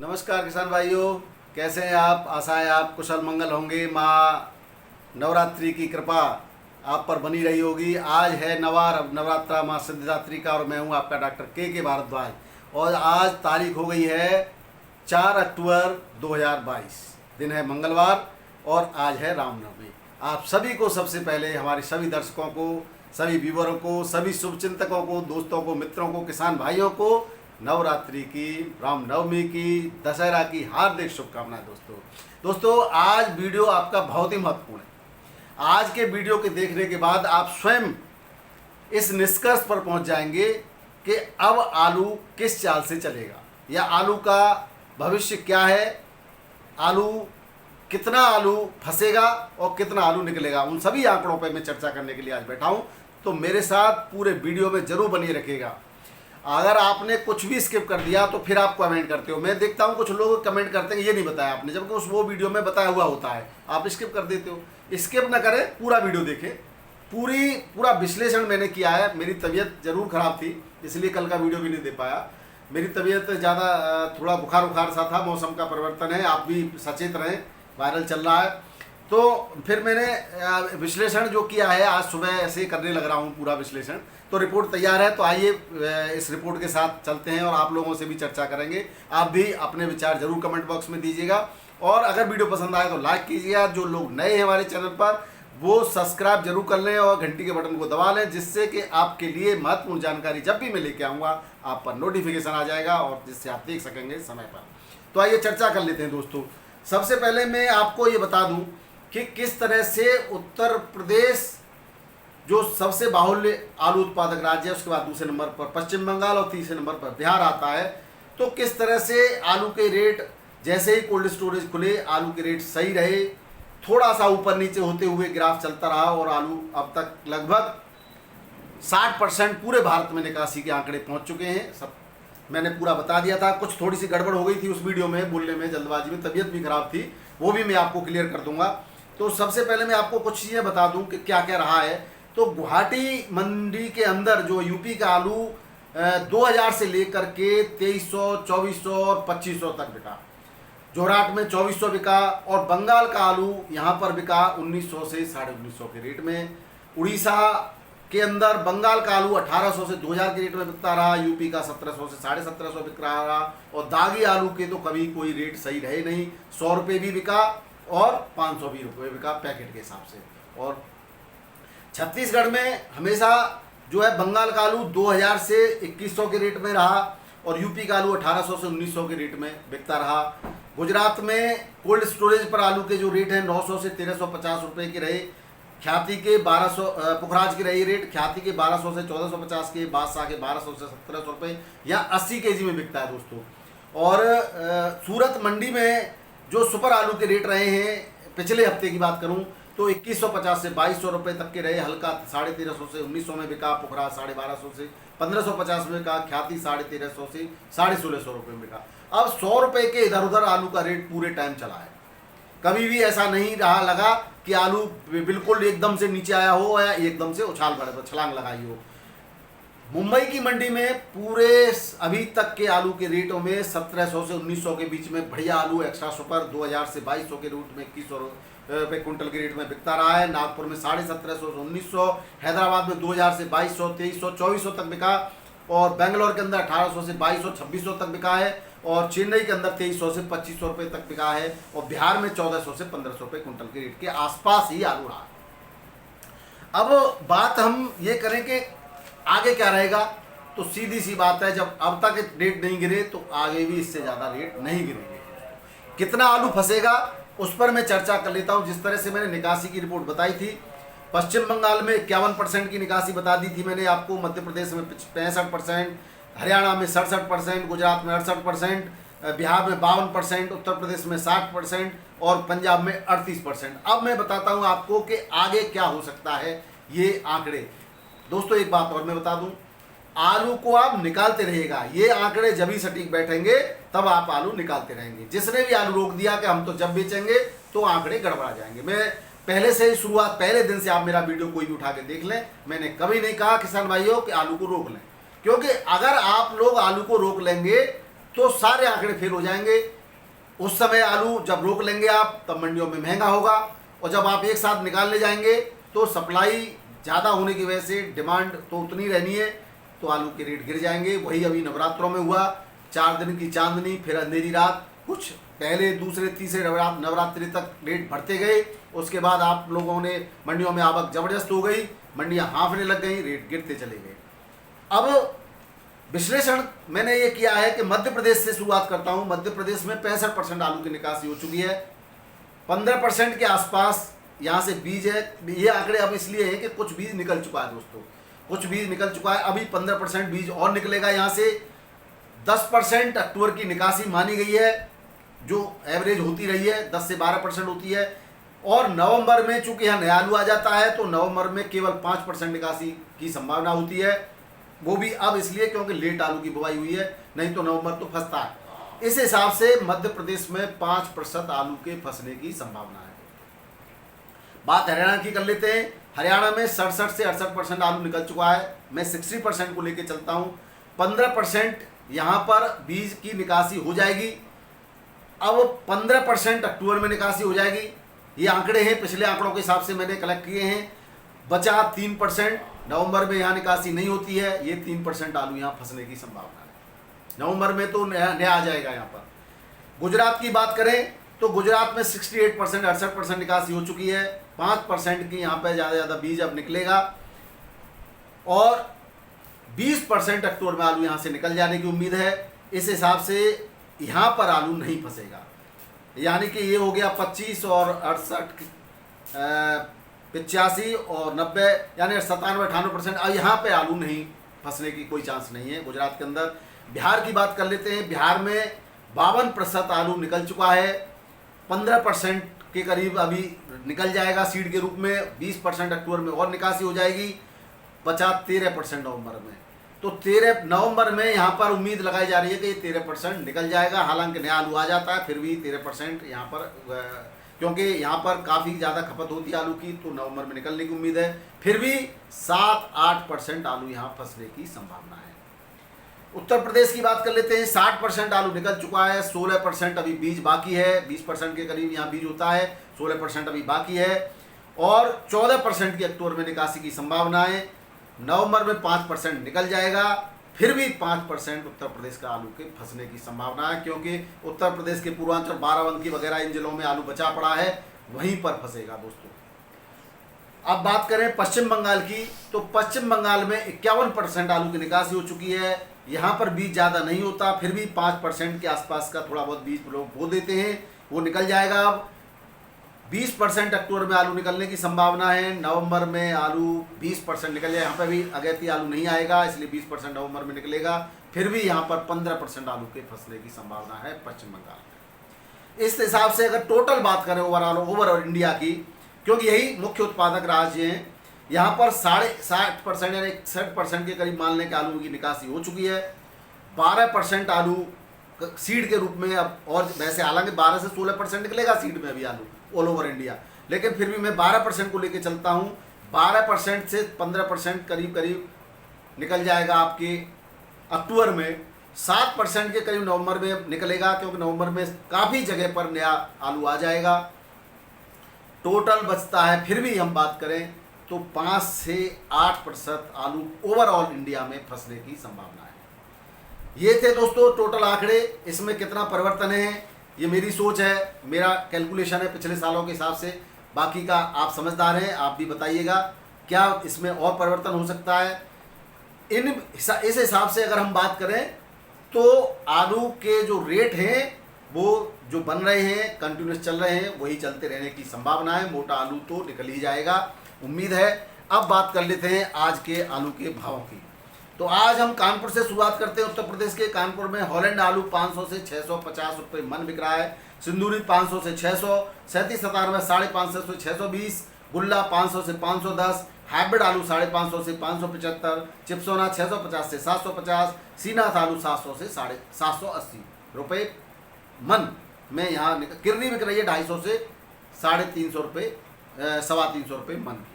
नमस्कार किसान भाइयों, कैसे हैं आप। आशा है आप कुशल मंगल होंगे। माँ नवरात्रि की कृपा आप पर बनी रही होगी। आज है नवरात्रा माँ सिद्धिदात्री का और मैं हूँ आपका डॉक्टर के भारद्वाज। और आज तारीख हो गई है 4 अक्टूबर 2022। दिन है मंगलवार और आज है रामनवमी। आप सभी को सबसे पहले, हमारे सभी दर्शकों को, सभी व्यूवरों को, सभी शुभचिंतकों को, दोस्तों को, मित्रों को, किसान भाइयों को नवरात्रि की, रामनवमी की, दशहरा की हार्दिक शुभकामनाएं। दोस्तों आज वीडियो आपका बहुत ही महत्वपूर्ण है। आज के वीडियो के देखने के बाद आप स्वयं इस निष्कर्ष पर पहुंच जाएंगे कि अब आलू किस चाल से चलेगा या आलू का भविष्य क्या है, कितना आलू फंसेगा और कितना आलू निकलेगा। उन सभी आंकड़ों पर मैं चर्चा करने के लिए आज बैठा हूं, तो मेरे साथ पूरे वीडियो में जरूर बनी रखिएगा। अगर आपने कुछ भी स्किप कर दिया तो फिर आप कमेंट करते हो। मैं देखता हूँ कुछ लोग कमेंट करते हैं ये नहीं बताया आपने, जबकि उस वो वीडियो में बताया हुआ होता है, आप स्किप कर देते हो। स्किप ना करें, पूरा वीडियो देखें। पूरा विश्लेषण मैंने किया है। मेरी तबीयत ज़रूर ख़राब थी, इसलिए कल का वीडियो भी नहीं दे पाया। मेरी तबीयत ज़्यादा थोड़ा बुखार सा था। मौसम का परिवर्तन है, आप भी सचेत रहें, वायरल चल रहा है। तो फिर मैंने विश्लेषण जो किया है, आज सुबह ऐसे करने लग रहा हूँ पूरा विश्लेषण। तो रिपोर्ट तैयार है, तो आइए इस रिपोर्ट के साथ चलते हैं और आप लोगों से भी चर्चा करेंगे। आप भी अपने विचार जरूर कमेंट बॉक्स में दीजिएगा और अगर वीडियो पसंद आए तो लाइक कीजिएगा। जो लोग नए हैं हमारे चैनल पर वो सब्सक्राइब जरूर कर लें और घंटी के बटन को दबा लें, जिससे कि आपके लिए महत्वपूर्ण जानकारी जब भी मैं लेके आऊँगा आप पर नोटिफिकेशन आ जाएगा और जिससे आप देख सकेंगे समय पर। तो आइए चर्चा कर लेते हैं दोस्तों। सबसे पहले मैं आपको ये बता दूँ कि किस तरह से उत्तर प्रदेश जो सबसे बाहुल्य आलू उत्पादक राज्य है, उसके बाद दूसरे नंबर पर पश्चिम बंगाल और तीसरे नंबर पर बिहार आता है। तो किस तरह से आलू के रेट, जैसे ही कोल्ड स्टोरेज खुले आलू के रेट सही रहे, थोड़ा सा ऊपर नीचे होते हुए ग्राफ चलता रहा और आलू अब तक लगभग 60% पूरे भारत में निकासी के आंकड़े पहुंच चुके हैं। सब मैंने पूरा बता दिया था। कुछ थोड़ी सी गड़बड़ हो गई थी उस वीडियो में, बोलने में जल्दबाजी में, तबीयत भी खराब थी, वो भी मैं आपको क्लियर कर दूंगा। तो सबसे पहले मैं आपको कुछ चीज़ें बता दूं कि क्या क्या रहा है। तो गुवाहाटी मंडी के अंदर जो यूपी का आलू 2000 से लेकर के 2300, 2400 और 2500 तक बिका। जोरहाट में 2400 बिका और बंगाल का आलू यहाँ पर बिका 1900 से 1950 के रेट में। उड़ीसा के अंदर बंगाल का आलू 1800 से 2000 के रेट में बिकता रहा। यूपी का 1700 से 1750 बिक रहा। और दागी आलू के तो कभी कोई रेट सही रहे नहीं। 100 रुपये भी बिका और 500 भी रुपये बिका पैकेट के हिसाब से। और छत्तीसगढ़ में हमेशा जो है बंगाल का आलू 2000 से 2100 के रेट में रहा और यूपी का आलू 1800 से 1900 के रेट में बिकता रहा। गुजरात में कोल्ड स्टोरेज पर आलू के जो रेट हैं 900 से 1350 रुपये के रहे। ख्याति के 1200, पुखराज की रही रेट ख्याति के 1200 से 1450 के, बादशाह के 1200 से 1700 रुपये या 80 केजी में बिकता है दोस्तों। और सूरत मंडी में जो सुपर आलू के रेट रहे हैं, पिछले हफ्ते की बात करूं तो 2150 से 2200 रुपये तक के रहे। हल्का 1350 से 1900 में बिका, पुखरा 1250 से 1550 में बिका, ख्याति 1350 से 1650 रुपये में बिका। अब 100 रुपये के इधर उधर आलू का रेट पूरे टाइम चला है। कभी भी ऐसा नहीं रहा लगा कि आलू बिल्कुल एकदम से नीचे आया हो या एकदम से छलांग लगाई हो। मुंबई की मंडी में पूरे अभी तक के आलू के रेटों में 1700 से 1900 के बीच में बढ़िया आलू एक्स्ट्रा सुपर 2000 से 2200 के रूट में 2100 रुपये कुंटल के रेट में बिकता रहा है। नागपुर में 1750 से 1900, हैदराबाद में 2000 से 2200, 2300, 2400 तक बिका। और बेंगलोर के अंदर 1800 से 2200, 2600 तक बिका है। और चेन्नई के अंदर 2300 से 2500 रुपये तक बिका है। और बिहार में 1400 से 1500 रुपये कुंटल के रेट के आसपास ही आलू रहा। अब बात हम ये करें कि आगे क्या रहेगा, तो सीधी सी बात है, जब अब तक रेट नहीं गिरे तो आगे भी इससे ज़्यादा रेट नहीं गिरेंगे। कितना आलू फंसेगा उस पर मैं चर्चा कर लेता हूं। जिस तरह से मैंने निकासी की रिपोर्ट बताई थी, पश्चिम बंगाल में 51% की निकासी बता दी थी मैंने आपको, मध्य प्रदेश में 65%, हरियाणा में 67%, गुजरात में 68%, बिहार में 52%, उत्तर प्रदेश में 60% और पंजाब में 38%। अब मैं बताता हूं आपको कि आगे क्या हो सकता है ये आंकड़े। दोस्तों एक बात और मैं बता दूं, आलू को आप निकालते रहिएगा। ये आंकड़े जब भी सटीक बैठेंगे तब आप आलू निकालते रहेंगे। जिसने भी आलू रोक दिया कि हम तो जब बेचेंगे, तो आंकड़े गड़बड़ा जाएंगे। मैं पहले से ही शुरुआत, पहले दिन से आप मेरा वीडियो कोई भी उठा के देख लें, मैंने कभी नहीं कहा किसान भाइयों कि आलू को रोक लें, क्योंकि अगर आप लोग आलू को रोक लेंगे तो सारे आंकड़े फेल हो जाएंगे। उस समय आलू जब रोक लेंगे आप, तब मंडियों में महंगा होगा, और जब आप एक साथ निकाल ले जाएंगे तो सप्लाई ज़्यादा होने की वजह से डिमांड तो उतनी रहनी है, तो आलू के रेट गिर जाएंगे। वही अभी नवरात्रों में हुआ, 4 दिन की चांदनी फिर अंधेरी रात, कुछ पहले दूसरे तीसरे नवरात्रि तक रेट बढ़ते गए, उसके बाद आप लोगों ने मंडियों में आवक ज़बरदस्त हो गई, मंडियाँ हाँफने लग गई, रेट गिरते चले गए। अब विश्लेषण मैंने ये किया है कि मध्य प्रदेश से शुरुआत करता हूँ। मध्य प्रदेश में 65% आलू की निकासी हो चुकी है, 15% के आसपास यहाँ से बीज है। ये आंकड़े अब इसलिए हैं कि कुछ बीज निकल चुका है दोस्तों, कुछ बीज निकल चुका है, अभी 15% बीज और निकलेगा यहाँ से। 10% अक्टूबर की निकासी मानी गई है, जो एवरेज होती रही है 10 से 12% होती है। और नवंबर में चूंकि यहाँ नया आलू आ जाता है, तो नवंबर में केवल 5% निकासी की संभावना होती है, वो भी अब इसलिए क्योंकि लेट आलू की बुआई हुई है, नहीं तो नवंबर तो फंसता है। इस हिसाब से मध्य प्रदेश में 5% आलू के फंसने की संभावना है। बात हरियाणा की कर लेते हैं। हरियाणा में 67 से 68% आलू निकल चुका है। मैं 60% को लेके चलता हूँ। 15% यहाँ पर बीज की निकासी हो जाएगी। अब 15% अक्टूबर में निकासी हो जाएगी। ये आंकड़े हैं, पिछले आंकड़ों के हिसाब से मैंने कलेक्ट किए हैं। बचा 3%, नवंबर में यहाँ निकासी नहीं होती है, ये 3% आलू यहाँ फंसने की संभावना है। नवंबर में तो नया आ जाएगा यहाँ पर। गुजरात की बात करें तो गुजरात में 68% 68% निकासी हो चुकी है। 5% की यहाँ पे ज़्यादा बीज अब निकलेगा, और 20% अक्टूबर में आलू यहाँ से निकल जाने की उम्मीद है। इस हिसाब से यहाँ पर आलू नहीं फंसेगा, यानी कि ये हो गया 25 और 68, 85 और 90, यानी 97-98%। अब यहाँ पे आलू नहीं फंसने की कोई चांस नहीं है गुजरात के अंदर। बिहार की बात कर लेते हैं। बिहार में 52% आलू निकल चुका है, 15% के करीब अभी निकल जाएगा सीड के रूप में। 20% अक्टूबर में और निकासी हो जाएगी, बचा 13% नवंबर में। तो 13 नवंबर में यहाँ पर उम्मीद लगाई जा रही है कि 13% निकल जाएगा। हालांकि नया आलू आ जाता है, फिर भी 13% यहाँ पर, क्योंकि यहाँ पर काफ़ी ज़्यादा खपत होती है आलू की, तो नवंबर में निकलने की उम्मीद है। फिर भी 7-8% आलू यहाँ फंसने की संभावना है। उत्तर प्रदेश की बात कर लेते हैं। 60% आलू निकल चुका है, 16% अभी बीज बाकी है। 20% के करीब यहाँ बीज होता है, 16% अभी बाकी है, और 14% की अक्टूबर में निकासी की संभावना है। नवंबर में 5% निकल जाएगा, फिर भी 5% उत्तर प्रदेश का आलू के फंसने की संभावना है, क्योंकि उत्तर प्रदेश के पूर्वांचल बाराबंकी वगैरह इन जिलों में आलू बचा पड़ा है, वहीं पर फंसेगा दोस्तों। अब बात करें पश्चिम बंगाल की, तो पश्चिम बंगाल में 51% आलू की निकासी हो चुकी है। यहाँ पर बीज ज़्यादा नहीं होता, फिर भी 5% के आसपास का थोड़ा बहुत बीज लोग बो देते हैं, वो निकल जाएगा। अब 20% अक्टूबर में आलू निकलने की संभावना है। नवंबर में आलू 20% निकल जाए, यहाँ पर भी अगेती आलू नहीं आएगा, इसलिए 20% नवंबर में निकलेगा। फिर भी यहाँ पर 15% आलू के फंसने की संभावना है पश्चिम बंगाल में। इस हिसाब से अगर टोटल बात करें ओवरऑल इंडिया की, क्योंकि यही मुख्य उत्पादक राज्य हैं, यहाँ पर 60% यानी 61% के करीब मान लें कि आलू की निकासी हो चुकी है। 12% आलू सीड के रूप में अब, और वैसे हालांकि 12 से 16% निकलेगा सीड में अभी आलू ऑल ओवर इंडिया, लेकिन फिर भी मैं 12% को लेके चलता हूँ। 12% से 15% करीब निकल जाएगा आपके अक्टूबर में। 7% के करीब नवंबर में निकलेगा, क्योंकि नवंबर में काफ़ी जगह पर नया आलू आ जाएगा। टोटल बचता है, फिर भी हम बात करें तो 5 से 8% आलू ओवरऑल इंडिया में फंसने की संभावना है। ये थे दोस्तों टोटल आंकड़े। इसमें कितना परिवर्तन है ये मेरी सोच है, मेरा कैलकुलेशन है पिछले सालों के हिसाब से। बाकी का आप समझदार हैं, आप भी बताइएगा क्या इसमें और परिवर्तन हो सकता है। इस हिसाब से अगर हम बात करें तो आलू के जो रेट हैं वो जो बन रहे हैं, कंटिन्यूस चल रहे हैं, वही चलते रहने की संभावना है। मोटा आलू तो निकल ही जाएगा, उम्मीद है। अब बात कर लेते हैं आज के आलू के भावों की। तो आज हम कानपुर से शुरुआत करते हैं। उत्तर प्रदेश के कानपुर में हॉलैंड आलू 500 से 650 रुपये मन बिक रहा है। सिंदूरी 500 से 600, 3797 550 से 620, गुल्ला 500 से 510, हाइब्रिड आलू 550 से 575, चिप्सोना 650 से 750, सीनाथ आलू 700 से 780 रुपये मन में यहाँ किरनी बिक रही है 250 से 350 रुपये, 325 रुपये मन की।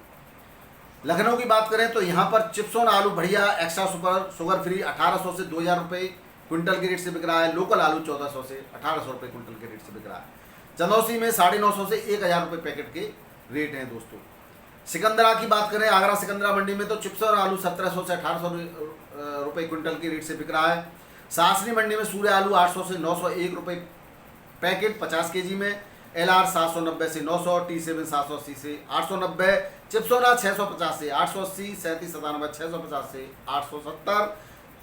लखनऊ की बात करें तो यहाँ पर चिप्सोन आलू बढ़िया एक्स्ट्रा सुपर शुगर फ्री 1800 से 2000 रुपये, क्विंटल के रेट से बिक रहा है। लोकल आलू 1400 से 1800 रुपये क्विंटल के रेट से बिक रहा है। चंदौसी में 950 से 1000 रुपये पैकेट के रेट हैं दोस्तों। सिकंदरा की बात करें, आगरा सिकंदरा मंडी में तो चिप्स और आलू 1700 से 1800 रुपये क्विंटल के रेट से बिक रहा है। सासनी मंडी में सूर्य आलू 800 से 901 रुपये पैकेट 50 केजी में। LR 790 से 900, T7 780 से 890, चिप्सोना 650 से 880, 3797 650 से 870,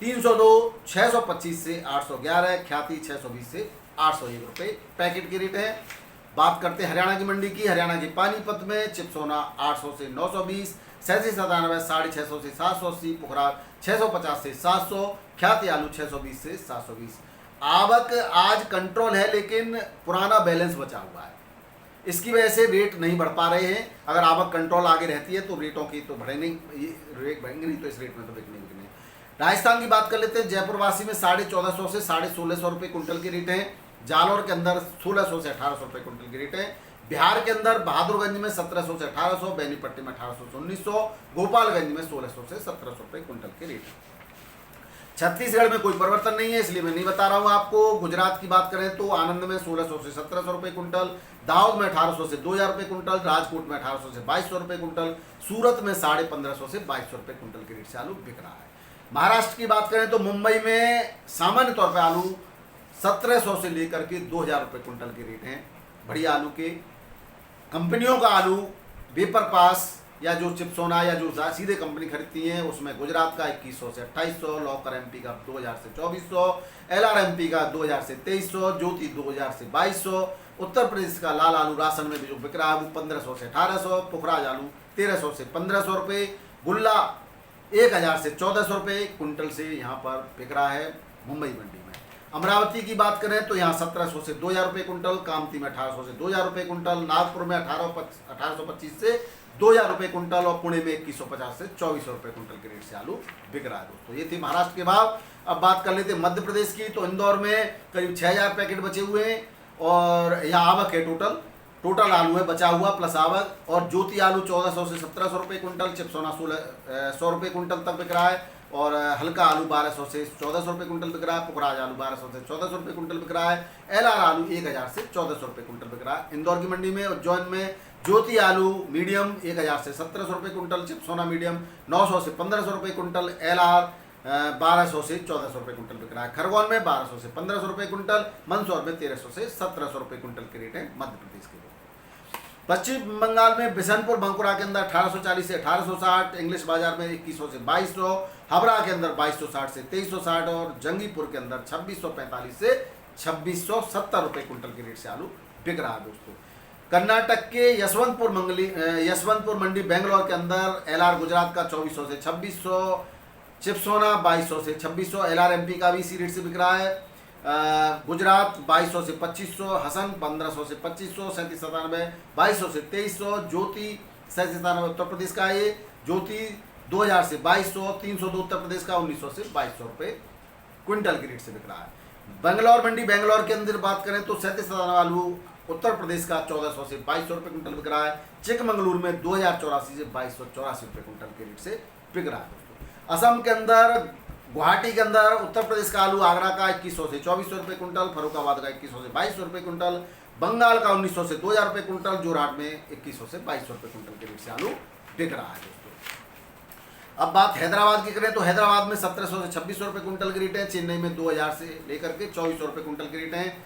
302 625 से 811, ख्याति 620 से 801 रुपये पैकेट के रेट है। बात करते हैं हरियाणा की मंडी की। हरियाणा के पानीपत में चिप्सोना 800 से 920, 3797 650 से 780, पुखराज 650 से 700, ख्याति आलू 620 से 720। आवक आज कंट्रोल है लेकिन पुराना बैलेंस बचा हुआ है, इसकी वजह से रेट नहीं बढ़ पा रहे हैं। अगर आवक कंट्रोल आगे रहती है तो रेटों की तो बढ़े नहीं, ये रेट बढ़ेंगे नहीं तो इस रेट में तो बिकने बिकने। राजस्थान की बात कर लेते हैं। जयपुर वासी में 1450 से 1650 रुपये कुंटल के रेट हैं। जालौर के अंदर 1600 से 1800 रुपये कुंटल के रेट है। बिहार के अंदर बहादुरगंज में 1700 से 1800, बेनीपट्टी में 1800 से 1900, गोपालगंज में 1600 से 1700 रुपये कुंटल के रेट है। छत्तीसगढ़ में कोई परिवर्तन नहीं है इसलिए मैं नहीं बता रहा हूँ आपको। गुजरात की बात करें तो आनंद में 1600 से 1700 रुपये कुंटल, दाहोद में 1800 से 2000 रुपये कुंटल, राजकोट में 1800 से 2200 रुपये कुंटल, सूरत में 1550 से 2200 रुपये कुंटल के रेट से आलू बिक रहा है। महाराष्ट्र की बात करें तो मुंबई में सामान्य तौर पर आलू 1700 से लेकर के 2000 रुपये कुंटल के रेट हैं। बढ़िया आलू के कंपनियों का आलू वेपर पास या जो चिप्सोना या जो सीधे कंपनी खरीदती हैं उसमें गुजरात का 2100 से 2800, लॉकर MP का 2000 से 2400, LR MP का 2000 से 2300, ज्योति 2000 से 2200, उत्तर प्रदेश का लाल आलू राशन में भी जो बिक रहा है वो 1500 से 1800, पुखराज आलू 1300 से 1500 रुपये, गुल्ला 1000 से 1400 रुपये कुंटल से यहाँ पर बिक रहा है मुंबई मंडी में। अमरावती की बात करें तो यहाँ 1700 से 2000 रुपये कुंटल, कामती में 1800 से 2000 रुपये कुंटल, नागपुर में 1825 से 2000 रुपये कुंटल और पुणे में 2150 से 2400 रुपये कुंटल के रेट से आलू बिक रहा है दोस्तों। ये थी महाराष्ट्र के भाव। अब बात कर लेते हैं मध्य प्रदेश की। तो इंदौर में करीब 6000 पैकेट बचे हुए हैं और यहाँ आवक है टोटल आलू है बचा हुआ प्लस आवक। और ज्योति आलू 1400 से 1700 रुपये कुंटल, चिप्सोना 100 रुपये कुंटल तक बिक रहा है और हल्का आलू 1200 से 1400 रुपये कुंटल बिक रहा है, पुखराज आलू 1200 से 1400 रुपये कुंटल बिक रहा है, LR आलू 1000 से 1400 रुपये कुंटल बिक रहा है इंदौर की मंडी में। उज्जैन में ज्योति आलू मीडियम 1000 से 1700 रुपये कुंटल, चिप्सोना मीडियम 900 से 1500 रुपये कुंटल, LR 1200 से 1400 रुपये कुंटल बिक रहा है। खरगोन में 1200 से 1500 रुपये कुंटल, मंदसौर में 1300 से 1700 रुपये कुंटल के रेट है मध्य प्रदेश के। पश्चिम बंगाल में बिशनपुर बांकुरा के अंदर 1840 से 1860, इंग्लिश बाजार में 2100 से 2200, हावड़ा के अंदर 2260 से 2360 और जंगीपुर के अंदर 2645 से 2670 रुपये कुंटल के रेट से आलू बिक रहा है दोस्तों। कर्नाटक के यशवंतपुर मंडी बेंगलोर के अंदर LR गुजरात का 2400 से 2600, चिप्सोना 2200 से 2600, LR MP का भी इसी रेट से बिक रहा है। गुजरात 2200 से 2500, हसन 1500 से 2500, 3797 2200 से 2300, ज्योति 3797 उत्तर प्रदेश का है, ये ज्योति 2000 से 2200, 302 उत्तर प्रदेश का 1900 से 2200 रुपये क्विंटल के रेट से बिक रहा है। बेंगलोर मंडी बेंगलोर के अंदर बात करें तो 3797 आलू उत्तर प्रदेश का 1400 से 2200 रुपये कुंटल बिक रहा है। चिकमंगलुरु में 2084 से 2284 रुपये कुंटल के रेट से बिक रहा है दोस्तों। असम के अंदर गुवाहाटी के अंदर उत्तर प्रदेश का आलू आगरा का 2100 से 2400 रुपये कुंटल, फरुखाबाद का 2100 से 2200 रुपये कुंटल, बंगाल का 1900 से 2000 रुपये कुंटल, जोरहाट में 2100 से 2200 रुपये कुंटल के रेट से आलू बिक रहा है दोस्तों। अब बात हैदराबाद की करें तो हैदराबाद में 1700 से 2600 रुपये कुंटल के रेट है, चेन्नई में 2000 से लेकर के 2400 रुपये कुंटल के रेट हैं।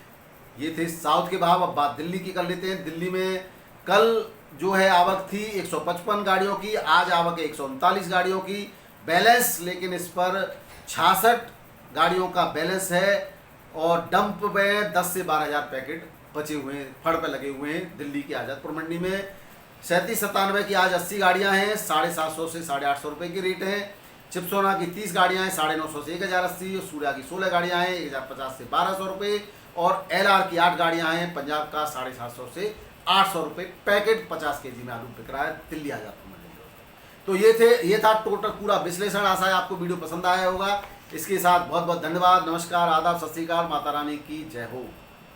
ये थे साउथ के भाव। अब बात दिल्ली की कर लेते हैं। दिल्ली में कल जो है आवक थी 155 गाड़ियों की, आज आवक है 139 गाड़ियों की, बैलेंस लेकिन इस पर 66 गाड़ियों का बैलेंस है और डंप में 10 से 12,000 पैकेट बचे हुए हैं, फड़ पे लगे हुए हैं दिल्ली की आज़ादपुर मंडी में। 3797 की आज 80 गाड़ियां हैं, 750 से 850 रुपये के रेट हैं। चिप्सोना की 30 गाड़ियां हैं, 950 से 1080, और सूर्या की 16 गाड़ियां हैं, 1050 से 1200 रुपये, और LR की 8 गाड़ियां हैं, पंजाब का 750 से 800 रुपये पैकेट 50 kg में आलू बिक रहा है दिल्ली आज़ादपुर मंडी में। तो ये था टोटल पूरा विश्लेषण। आशा है आपको वीडियो पसंद आया होगा। इसके साथ बहुत बहुत धन्यवाद, नमस्कार, आदाब, सत श्री अकाल, माता रानी की जय हो।